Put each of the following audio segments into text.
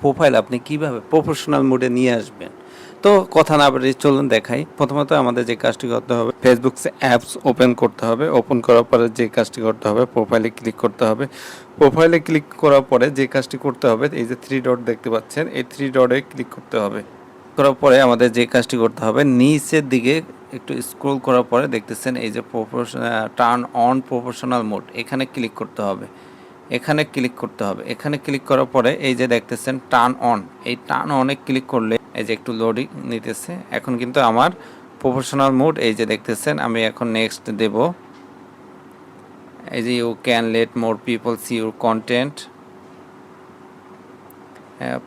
Profile আপনি কিভাবে professional মোডে নিয়ে আসবেন। তো কথা না বাড়িয়ে চলুন দেখাই। প্রথমত আমাদের যে কাজটি করতে হবে, ফেসবুক অ্যাপস ওপেন করতে হবে। ওপেন করার পরে যে কাজটি করতে হবে, প্রোফাইলে ক্লিক করতে হবে। প্রোফাইলে ক্লিক করার পরে যে কাজটি করতে হবে, এই যে 3 ডট দেখতে পাচ্ছেন, এই 3 ডটে ক্লিক করতে হবে। করার পরে আমাদের যে কাজটি করতে হবে, নিচের দিকে একটু স্ক্রল করার পরে দেখতেছেন এই যে টার্ন অন প্রফেশনাল মোড, এখানে ক্লিক করতে হবে। এখানে ক্লিক করতে হবে। এখানে ক্লিক করার পরে এই যে দেখতেছেন টার্ন অন, এই টার্ন অনে ক্লিক করলে এই যে একটু লোডিং নিতেছে। এখন কিন্তু আমার প্রফেশনাল মোড এই যে দেখতেছেন। আমি এখন নেক্সট দেব। এই যে you can let more people see your content,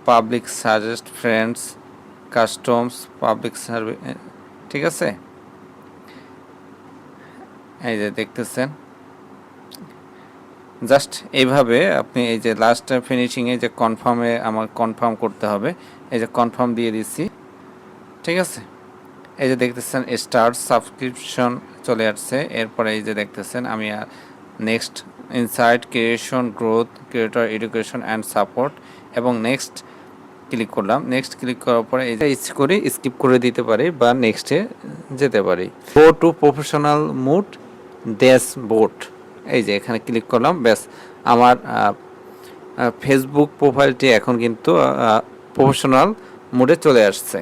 public suggest friends, customs, public survey, ঠিক আছে। এই যে দেখতেছেন, জাস্ট এইভাবে আপনি এই যে লাস্ট ফিনিশিংয়ে যে কনফার্মে আমার কনফার্ম করতে হবে, এই যে কনফার্ম দিয়ে দিচ্ছি, ঠিক আছে। এই যে দেখতেছেন স্টার্ট সাবস্ক্রিপশন চলে আসছে। এরপরে এই যে দেখতেছেন আমি next insight creation growth creator education and support এবং নেক্সট ক্লিক করলাম। নেক্সট ক্লিক করার পরে এই যে ইচ্ছে করে স্কিপ করে দিতে পারি বা নেক্সটে যেতে পারি। Go to professional mode dashboard, এই যে এখানে ক্লিক করলাম। ব্যাস, আমার ফেসবুক প্রোফাইলটি এখন কিন্তু প্রফেশনাল মোডে চলে আসছে।